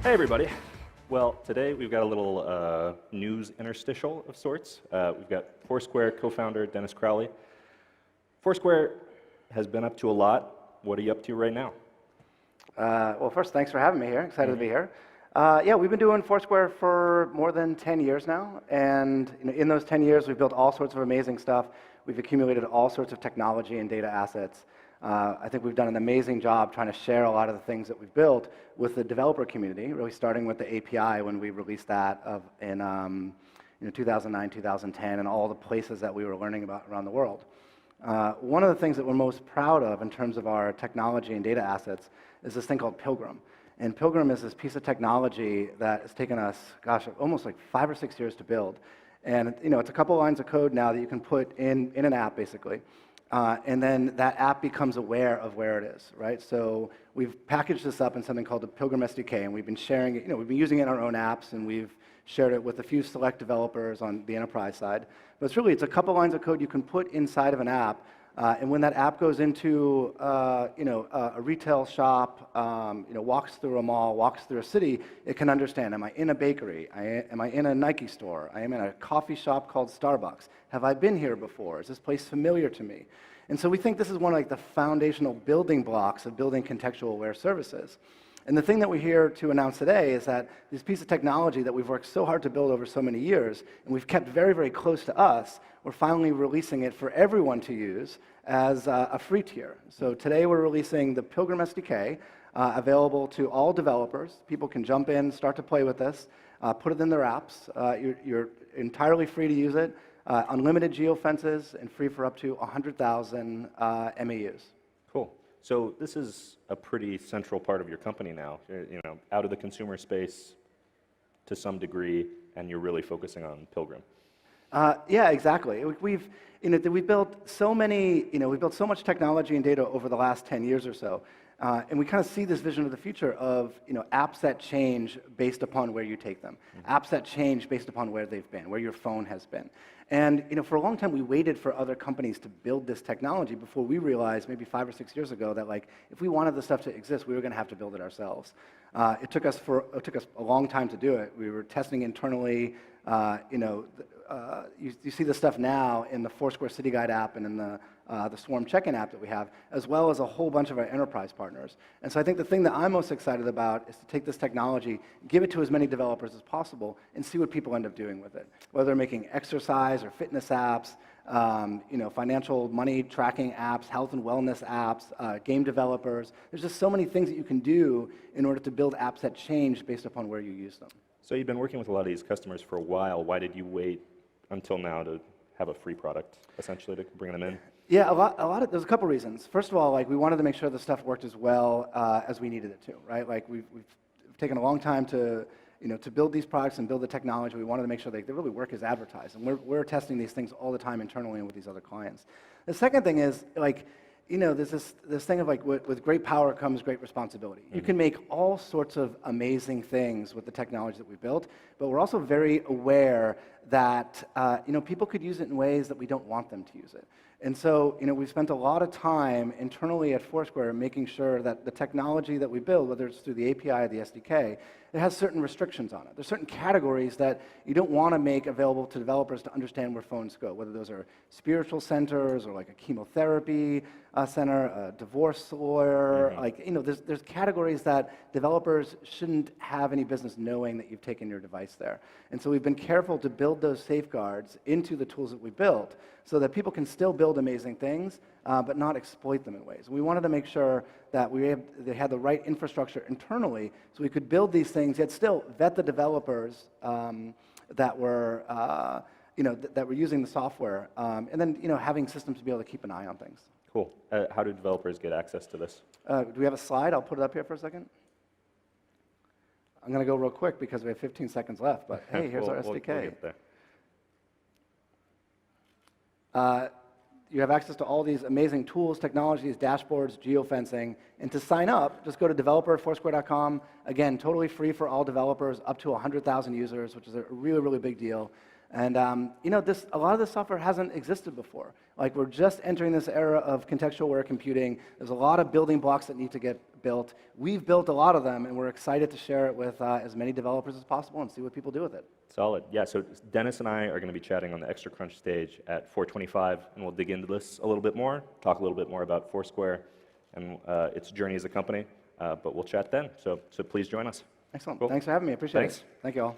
Hey everybody. Well, today we've got a little news interstitial of sorts. We've got Foursquare co-founder Dennis Crowley. Foursquare has been up to a lot. What are you up to right now? Well, first, thanks for having me here. Excited to be here. Yeah, we've been doing Foursquare for more than 10 years now, and in those 10 years, we've built all sorts of amazing stuff. We've accumulated all sorts of technology and data assets. I think we've done an amazing job trying to share a lot of the things that we've built with the developer community, really starting with the API when we released that in 2009, 2010, and all the places that we were learning about around the world. One of the things that we're most proud of in terms of our technology and data assets is this thing called Pilgrim. And Pilgrim is this piece of technology that has taken us, gosh, almost like 5 or 6 years to build. And it's a couple lines of code now that you can put in an app, basically. And then that app becomes aware of where it is, right? So we've packaged this up in something called the Pilgrim SDK, and we've been sharing it, we've been using it in our own apps, and we've shared it with a few select developers on the enterprise side. But it's a couple lines of code you can put inside of an app, and when that app goes into a retail shop, walks through a mall, walks through a city, it can understand, am I in a bakery? Am I in a Nike store? I am in a coffee shop called Starbucks. Have I been here before? Is this place familiar to me? And so we think this is one of the foundational building blocks of building contextual aware services. And the thing that we're here to announce today is that this piece of technology that we've worked so hard to build over so many years, and we've kept very, very close to us, we're finally releasing it for everyone to use as a free tier. So today we're releasing the Pilgrim SDK, available to all developers. People can jump in, start to play with this, put it in their apps. You're entirely free to use it, unlimited geofences, and free for up to 100,000 MAUs. Cool. So this is a pretty central part of your company now. Out of the consumer space to some degree, and you're really focusing on Pilgrim. Yeah, exactly. We've built so much technology and data over the last 10 years or so, and we kind of see this vision of the future of apps that change based upon where you take them, apps that change based upon where they've been, where your phone has been. And for a long time, we waited for other companies to build this technology before we realized, maybe 5 or 6 years ago, that if we wanted this stuff to exist, we were going to have to build it ourselves. It took us a long time to do it. We were testing internally. You see this stuff now in the Foursquare City Guide app and in the Swarm check-in app that we have, as well as a whole bunch of our enterprise partners. And so I think the thing that I'm most excited about is to take this technology, give it to as many developers as possible, and see what people end up doing with it. Whether they're making exercise or fitness apps, financial money tracking apps, health and wellness apps, game developers. There's just so many things that you can do in order to build apps that change based upon where you use them. So you've been working with a lot of these customers for a while. Why did you wait until now to have a free product, essentially, to bring them in? Yeah, there's a couple reasons. First of all, we wanted to make sure the stuff worked as well as we needed it to, right? We've taken a long time to build these products and build the technology. We wanted to make sure they really work as advertised, and we're testing these things all the time internally and with these other clients. The second thing is, there's this thing of with great power comes great responsibility. You can make all sorts of amazing things with the technology that we built, but we're also very aware that people could use it in ways that we don't want them to use it. And so we've spent a lot of time internally at Foursquare making sure that the technology that we build, whether it's through the API or the SDK, it has certain restrictions on it. There's certain categories that you don't want to make available to developers to understand where phones go, whether those are spiritual centers or a chemotherapy center, a divorce lawyer. There's categories that developers shouldn't have any business knowing that you've taken your device there. And so we've been careful to build those safeguards into the tools that we built so that people can still build amazing things, but not exploit them in ways. We wanted to make sure that they had the right infrastructure internally so we could build these things, yet still vet the developers that were using the software, and then having systems to be able to keep an eye on things. Cool. How do developers get access to this? Do we have a slide? I'll put it up here for a second. I'm going to go real quick because we have 15 seconds left, but hey, here's our SDK. We'll get there. You have access to all these amazing tools, technologies, dashboards, geofencing. And to sign up, just go to developer@foursquare.com. Again, totally free for all developers, up to 100,000 users, which is a really, really big deal. And a lot of this software hasn't existed before. We're just entering this era of contextual aware computing. There's a lot of building blocks that need to get built. We've built a lot of them, and we're excited to share it with as many developers as possible and see what people do with it. Solid. Yeah, so Dennis and I are going to be chatting on the Extra Crunch stage at 4:25, and we'll dig into this a little bit more, talk a little bit more about Foursquare and its journey as a company, but we'll chat then. So please join us. Excellent. Cool. Thanks for having me. I appreciate Thanks. it. Thank you all.